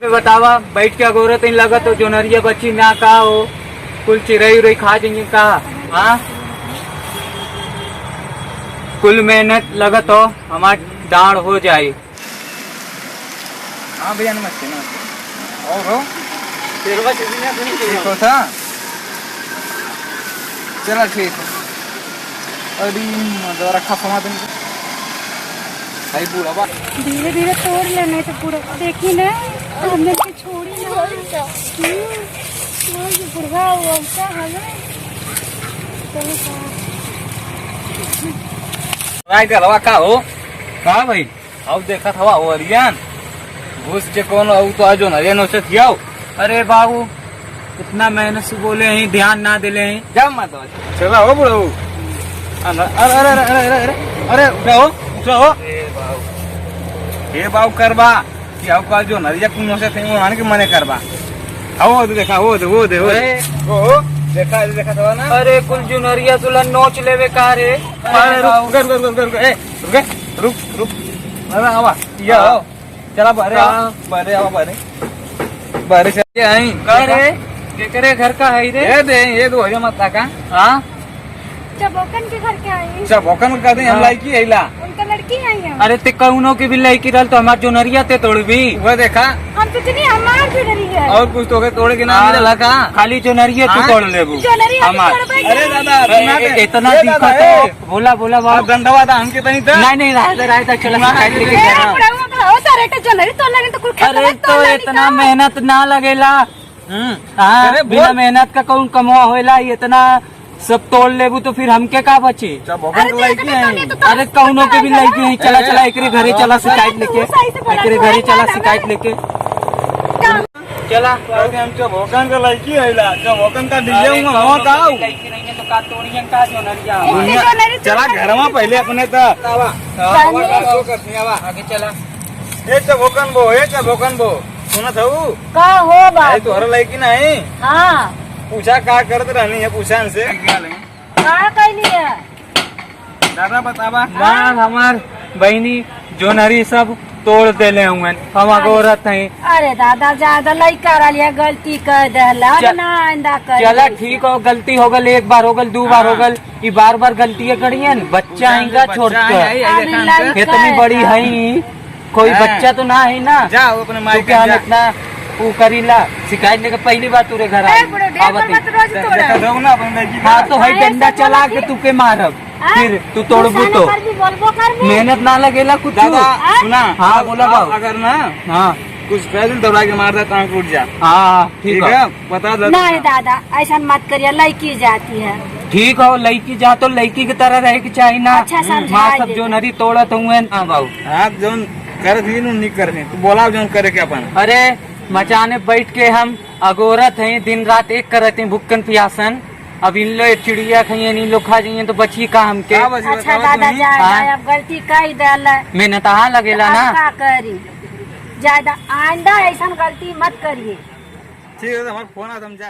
बतावा बैठ के अगोरत इन लगा तो जो नरिया बच्ची ना कहा हो कुल चिरई उरई खा जाएंगे कहा। हाँ कुल मेहनत लगा तो हमार दाढ़ हो जाए। हाँ भैया नमस्ते नमस्ते। और हो ठीक हो था? चला ठीक है। अरे मजा रखा समा दिन भाई पूरा बा धीरे धीरे तोड़ लेने तो पूरा देखी ना हमने के छोड़ी ना बुढ़ा हुआ राय का लवा का हो का भाई अब देखा था वो अरियान घुस के कौन हो तो आजो ना रेनो से थियाओ। अरे बाबू इतना मेहनत से बोले हैं ध्यान ना दिले हैं। क्या मत चला हो बुढ़ो। अरे अरे अरे अरे अरे अरे उठाओ उठाओ ये बाबू करबा कि अब का जो नरिया कुनो से थे वो आने के मने करबा। आओ देखा वो दे वो दे ओ देखा देखा था ना। अरे कुल जो नरिया तुला नोच लेवे का रे। अरे रुक रुक अरे आवा या आओ चला बारे आओ बारे से आई अरे केकरे घर का है रे। ये दो हजार मत का। हाँ चबोकन के घर के आई चबोकन का दे हम लाइकी हैला उनका लड़की आई है। अरे ते कौनो की भी लड़की रहल तो हमार जो नरिया ते तोड़ भी वो देखा हम तो इतनी हमार भी डरी है और कुछ तो तोड़े के नाम मिला का खाली जो नरिया तू तोड़ लेबू जो नरी हमार। अरे दादा इतना दिक्कत हो बोला बोला बाबू दंडवा था हमके तनी था नहीं रहता चलो शिकायत लेके जा। अरे तो इतना मेहनत ना लगेला। हाँ अरे बिना बोल। मेहनत का कौन कमवा होएला इतना सब तोड़ लेबू तो फिर हमके का बची। चबोकन का लाइकी है अरे कौनो के भी लड़की है चला चला एकरे घरे चला शिकायत लेके एकरे घरे चला शिकायत लेके चला। हम चबोकन का लाइकी हैला चबोकन का डीजे में हो का लड़की नहीं है तो का तोड़ियन का जो नरिया चला घर में पहले अपने था आगे चला। ये चबोकन बो सुना था वो का हो भाई तोहरा लाइकी नहीं हाँ पूछा का करते रहनी है पूछा से का कैली है दादा बतावा माँ हमार बहनी जो नरी सब तोड़ देले हुए हम अगोरत हैं। अरे दादा ज्यादा लड़का रहा गलती कर देला ना आइंदा कर चला ठीक हो गलती हो गल एक बार हो गल दो बार हो गल ये बार बार गलती करिए बच्चा आएगा छोड़ के इतनी बड़ी है कोई बच्चा तो ना है ना जाओ अपने माई क्या इतना वो करीला शिकायत लेकर पहली बार तुरे घर हाँ तो है डंडा चला के तू के मारब फिर तू तोड़बू तो मेहनत ना लगेला कुछ। सुना हाँ बोला बाबू अगर ना हाँ कुछ पैदल दौड़ा के मार देता हूँ टूट जा हाँ ठीक है बता दो नहीं दादा ऐसा मत करिए लड़की जाती है। ठीक हो लड़की जा तो लड़की की तरह रहे की चाहिए ना। अच्छा समझा माँ सब जो नरी तोड़त हुए हाँ बाबू हाथ जोन कर थी नहीं करने तू बोला जोन करे क्या अपन अरे मचाने बैठ के हम अगोरत हैं दिन रात एक करते हैं भुक्कन प्यासन अब इन लोग चिड़िया खाइए इन लोग खा जाइए तो बची का हमके। अच्छा दादा ज्यादा अब गलती कर देला मेहनत हाँ लगेला ना का करी ज्यादा आइंदा ऐसा गलती मत करिए। ठीक है हमारा फोन आता हम जा